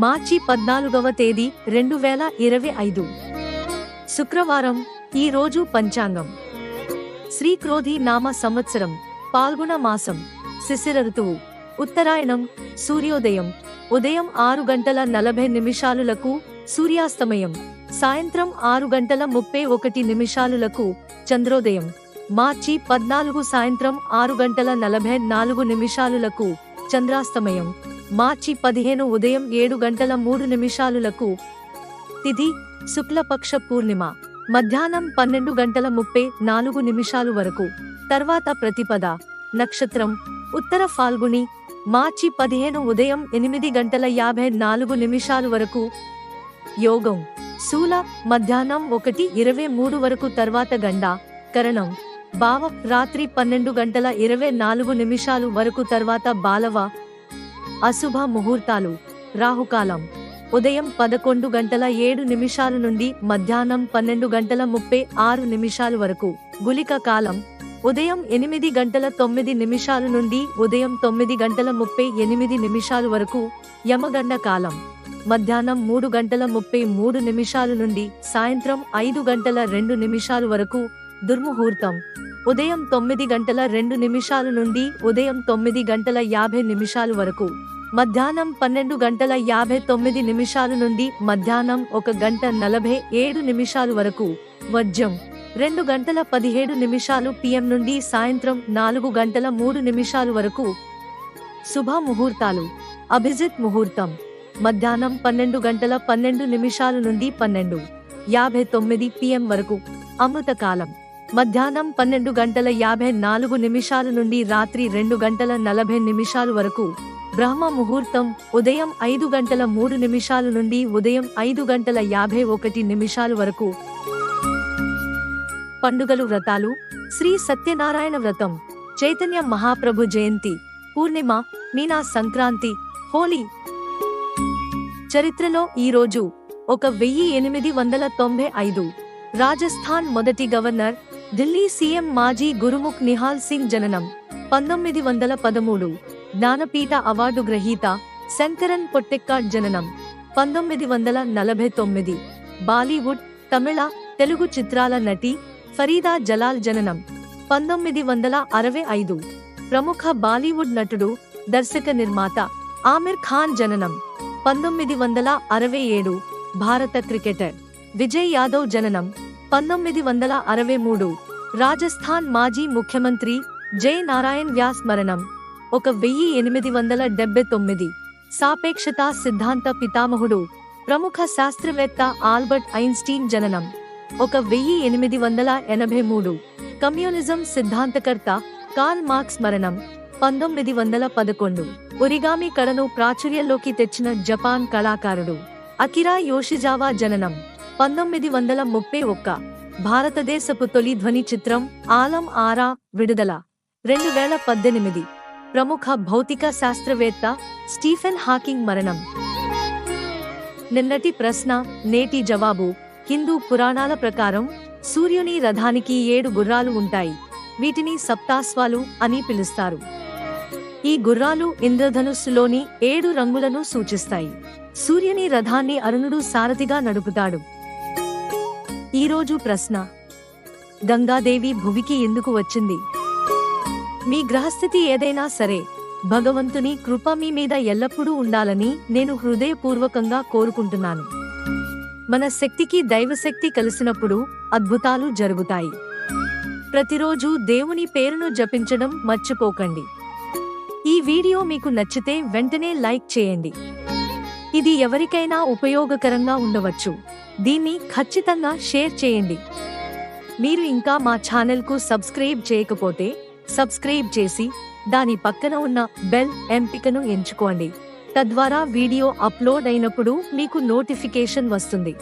మార్చి 14వ తేదీ 2025 శుక్రవారం. ఈ రోజు పంచాంగం శ్రీక్రోధి నామ సంవత్సరం, పాల్గొన మాసం, శిశిర ఋతువు, ఉత్తరాయణం. సూర్యోదయం ఉదయం 6:40 సూర్యాస్తమయం సాయంత్రం 6:31 చంద్రోదయం. మార్చి 14 సాయంత్రం 6:44 చంద్రాస్తమయం. మార్చి 15 ఉదయం 7:03 తిథి శుక్లపక్ష పూర్ణిమ, మధ్యాహ్నం 12:34 వరకు. తర్వాత ప్రతిపద. నక్షత్రం ఉత్తర ఫాల్గుని. మార్చి 15 ఉదయం 8:54 వరకు. యోగం శూల, మధ్యాహ్నం 1:23 వరకు. తర్వాత గండ, కరణం, భావ, రాత్రి 12:24 వరకు. తర్వాత బాలవ. అశుభ ముహూర్తాలు. రాహుకాలం ఉదయం 11:07 నుండి మధ్యాహ్నం 12:36 వరకు. గుళిక కాలం ఉదయం 8:09 నుండి ఉదయం 9:38 వరకు. యమగండ కాలం మధ్యాహ్నం 3:33 నుండి సాయంత్రం 5:02 వరకు. దుర్ముహూర్తం ఉదయం 9:02 నుండి ఉదయం 9:50 వరకు. మధ్యాహ్నం 12:59 నుండి మధ్యాహ్నం 1:47 వరకు. వర్జ్యం 2:17 PM నుండి సాయంత్రం 4:03 వరకు. శుభ ముహూర్తాలు. అభిజిత్ ముహూర్తం మధ్యాహ్నం 12:12 నుండి 12:59 PM వరకు. అమృతకాలం మధ్యాహ్నం 12:54 నుండి రాత్రి 2:40 వరకు. బ్రహ్మ ముహూర్తం ఉదయం 5:03 నుండి ఉదయం 5:51 వరకు. పండుగలు, వ్రతాలు. శ్రీ సత్యనారాయణ వ్రతం, చైతన్య మహాప్రభు జయంతి, పూర్ణిమ, మీనా సంక్రాంతి, హోలీ. చరిత్రలో ఈరోజు 1895 రాజస్థాన్ మొదటి గవర్నర్, ఢిల్లీ సీఎం మాజీ గురుముఖ్ నిహాల్ సింగ్ జననం. 1913 జ్ఞానపీఠ అవార్డు గ్రహీత శంకరన్ పొట్టెక్కాడ్ జననం. 1949 బాలీవుడ్, తమిళ, తెలుగు చిత్రాల నటి ఫరీదా జలాల్ జననం. 1965 ప్రముఖ బాలీవుడ్ నటుడు, దర్శక నిర్మాత ఆమిర్ ఖాన్ జననం. 1967 భారత క్రికెటర్ విజయ్ యాదవ్ జననం. 1963 రాజస్థాన్ మాజీ ముఖ్యమంత్రి జై నారాయణ్ వ్యాస్ మరణం. 1879 సాపేక్షతా సిద్ధాంత పితామహుడు, ప్రముఖ శాస్త్రవేత్త ఆల్బర్ట్ ఐన్స్టీన్ జననం. 1883 కమ్యూనిజం సిద్ధాంతకర్త కార్ల్ మార్క్స్ మరణం. 1911 ఒరిగామి కళను ప్రాచుర్యంలోకి తెచ్చిన జపాన్ కళాకారుడు అకిరా యోషిజావా జననం. 1931 భారతదేశపు తొలి ధ్వని చిత్రం ఆలం ఆరా విడుదల. 2018 ప్రముఖ భౌతిక శాస్త్రవేత్త స్టీఫెన్ హాకింగ్ మరణం. నిన్నటి ప్రశ్న, నేటి జవాబు. హిందూ పురాణాల ప్రకారం సూర్యుని రథానికి 7 గుర్రాలు ఉంటాయి. వీటిని సప్తాశ్వాలు అని పిలుస్తారు. ఈ గుర్రాలు ఇంద్రధనుస్సులోని 7 రంగులను సూచిస్తాయి. సూర్యుని రథాన్ని అరుణుడు సారథిగా నడుపుతాడు. ఈరోజు ప్రశ్న, గంగాదేవి భువికి ఎందుకు వచ్చింది? మీ గ్రహస్థితి ఏదైనా సరే, భగవంతుని కృప మీ మీద ఎల్లప్పుడూ ఉండాలని నేను హృదయపూర్వకంగా కోరుకుంటున్నాను. మన శక్తికి దైవశక్తి కలిసినప్పుడు అద్భుతాలు జరుగుతాయి. ప్రతిరోజు దేవుని పేరును జపించడం మర్చిపోకండి. ఈ వీడియో మీకు నచ్చితే వెంటనే లైక్ చేయండి. ఇది ఎవరికైనా ఉపయోగకరంగా ఉండవచ్చు. దీన్ని ఖచ్చితంగా షేర్ చేయండి. మీరు ఇంకా మా ఛానల్కు సబ్స్క్రైబ్ చేయకపోతే సబ్స్క్రైబ్ చేసి దాని పక్కన ఉన్న బెల్ ఎంపికను ఎంచుకోండి. తద్వారా వీడియో అప్లోడ్ అయినప్పుడు మీకు నోటిఫికేషన్ వస్తుంది.